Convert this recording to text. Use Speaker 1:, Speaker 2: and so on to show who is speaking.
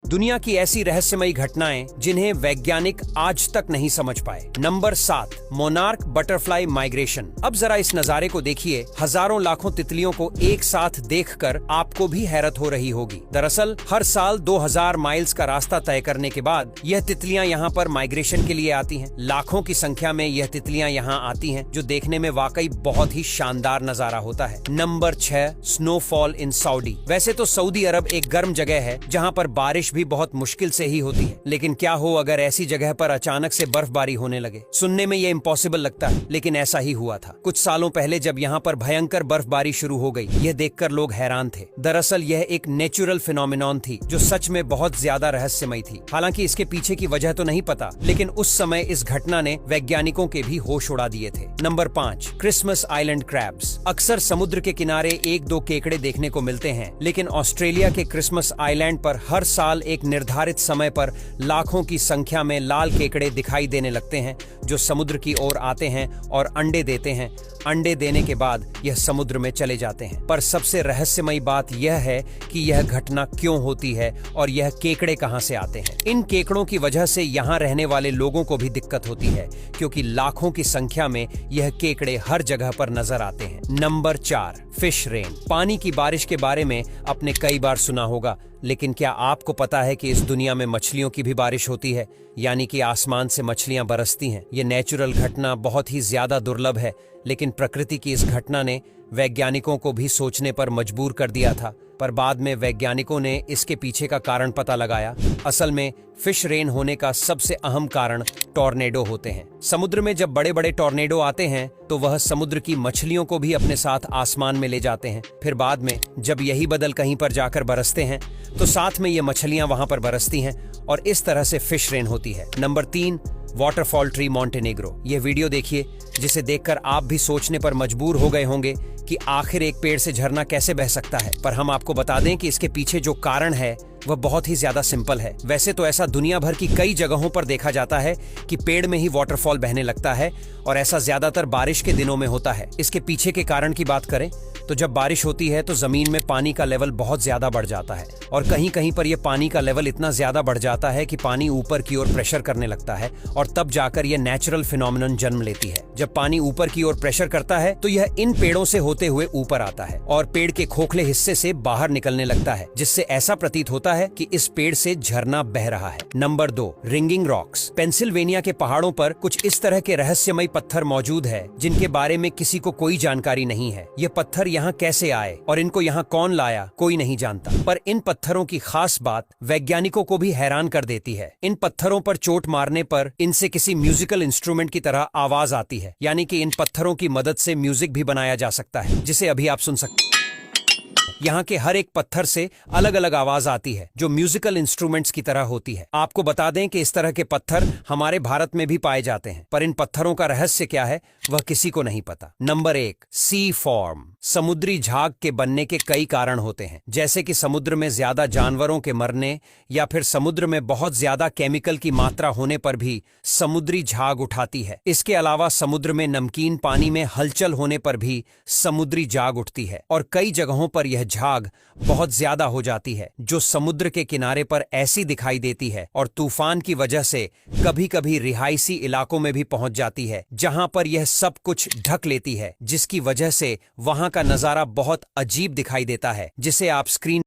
Speaker 1: दुनिया की ऐसी रहस्यमयी घटनाएं जिन्हें वैज्ञानिक आज तक नहीं समझ पाए। Number 7, monarch butterfly migration. अब जरा इस नजारे को देखिए। हजारों लाखों तितलियों को एक साथ देखकर आपको भी हैरत हो रही होगी। दरअसल हर साल 2000 माइल्स का रास्ता तय करने के बाद यह तितलियां यहाँ पर माइग्रेशन के लिए आती हैं। लाखों की संख्या में यह तितलियां यहाँ आती हैं, जो देखने में वाकई बहुत ही शानदार नजारा होता है। Number 6, snowfall in Saudi. वैसे तो सऊदी अरब एक गर्म जगह है जहाँ पर बारिश भी बहुत मुश्किल से ही होती है, लेकिन क्या हो अगर ऐसी जगह पर अचानक से बर्फबारी होने लगे। सुनने में ये इम्पॉसिबल लगता है, लेकिन ऐसा ही हुआ था। कुछ सालों पहले जब यहाँ पर भयंकर बर्फबारी शुरू हो गई, यह देखकर लोग हैरान थे। दरअसल यह एक नेचुरल फिनोमिनॉन थी जो सच में बहुत ज्यादा रहस्यमयी थी। हालांकि इसके पीछे की वजह तो नहीं पता, लेकिन उस समय इस घटना ने वैज्ञानिकों के भी होश उड़ा दिए थे। Number 5, Christmas island crabs. अक्सर समुद्र के किनारे 1-2 केकड़े देखने को मिलते हैं, लेकिन ऑस्ट्रेलिया के क्रिसमस आइलैंड पर हर साल एक निर्धारित समय पर लाखों की संख्या में लाल केकड़े दिखाई देने लगते हैं, जो समुद्र की ओर आते हैं और अंडे देते हैं। अंडे देने के बाद यह समुद्र में चले जाते हैं। पर सबसे रहस्यमयी बात यह है कि यह घटना क्यों होती है और यह केकड़े कहां से आते हैं। इन केकड़ों की वजह से यहां रहने वाले लोगों को भी दिक्कत होती है, क्योंकि लाखों की संख्या में यह केकड़े हर जगह पर नजर आते हैं। Number 4, fish rain. पानी की बारिश के बारे में आपने कई बार सुना होगा, लेकिन क्या आपको पता है कि इस दुनिया में मछलियों की भी बारिश होती है, यानी कि आसमान से मछलियां बरसती हैं। ये नेचुरल घटना बहुत ही ज्यादा दुर्लभ है, लेकिन प्रकृति की इस घटना ने वैज्ञानिकों को भी सोचने पर मजबूर कर दिया था। पर बाद में वैज्ञानिकों ने इसके पीछे का कारण पता लगाया। असल में फिश रेन होने का सबसे अहम कारण टॉर्नेडो होते हैं। समुद्र में जब बड़े बड़े टॉर्नेडो आते हैं तो वह समुद्र की मछलियों को भी अपने साथ आसमान में ले जाते हैं। फिर बाद में जब यही बदल कहीं पर जाकर बरसते हैं तो साथ में ये मछलियां वहां पर बरसती हैं और इस तरह से फिश रेन होती है। Number 3, waterfall tree Montenegro. ये वीडियो देखिए, जिसे देखकर आप भी सोचने पर मजबूर हो गए होंगे कि आखिर एक पेड़ से झरना कैसे बह सकता है। पर हम आपको बता दें कि इसके पीछे जो कारण है वह बहुत ही ज्यादा सिंपल है। वैसे तो ऐसा दुनिया भर की कई जगहों पर देखा जाता है कि पेड़ में ही वाटरफॉल बहने लगता है, और ऐसा ज्यादातर बारिश के दिनों में होता है। इसके पीछे के कारण की बात करें तो जब बारिश होती है तो जमीन में पानी का लेवल बहुत ज्यादा बढ़ जाता है, और कहीं कहीं पर यह पानी का लेवल इतना ज्यादा बढ़ जाता है कि पानी ऊपर की ओर प्रेशर करने लगता है, और तब जाकर यह नेचुरल फिनोमिनन जन्म लेती है। जब पानी ऊपर की ओर प्रेशर करता है तो यह इन पेड़ों से होते हुए ऊपर आता है और पेड़ के खोखले हिस्से से बाहर निकलने लगता है, जिससे ऐसा प्रतीत होता है कि इस पेड़ से झरना बह रहा है। Number 2, ringing rocks. पेंसिल्वेनिया के पहाड़ों पर कुछ इस तरह के रहस्यमयी पत्थर मौजूद है जिनके बारे में किसी को कोई जानकारी नहीं है। ये पत्थर यहाँ कैसे आए और इनको यहाँ कौन लाया, कोई नहीं जानता। पर इन पत्थरों की खास बात वैज्ञानिकों को भी हैरान कर देती है। इन पत्थरों पर चोट मारने पर इनसे किसी म्यूजिकल इंस्ट्रूमेंट की तरह आवाज आती है, यानी कि इन पत्थरों की मदद से म्यूजिक भी बनाया जा सकता है, जिसे अभी आप सुन सकते हैं। यहाँ के हर एक पत्थर से अलग अलग आवाज आती है जो म्यूजिकल इंस्ट्रूमेंट्स की तरह होती है। आपको बता दें कि इस तरह के पत्थर हमारे भारत में भी पाए जाते हैं, पर इन पत्थरों का रहस्य क्या है वह किसी को नहीं पता। नंबर 1, सी फॉर्म। समुद्री झाग के बनने के कई कारण होते हैं, जैसे कि समुद्र में ज्यादा जानवरों के मरने या फिर समुद्र में बहुत ज्यादा केमिकल की मात्रा होने पर भी समुद्री झाग उठाती है। इसके अलावा समुद्र में नमकीन पानी में हलचल होने पर भी समुद्री झाग उठती है, और कई जगहों पर यह झाग बहुत ज्यादा हो जाती है जो समुद्र के किनारे पर ऐसी दिखाई देती है और तूफान की वजह से कभी कभी रिहायशी इलाकों में भी पहुंच जाती है, जहां पर यह सब कुछ ढक लेती है, जिसकी वजह से वहां का नजारा बहुत अजीब दिखाई देता है, जिसे आप स्क्रीन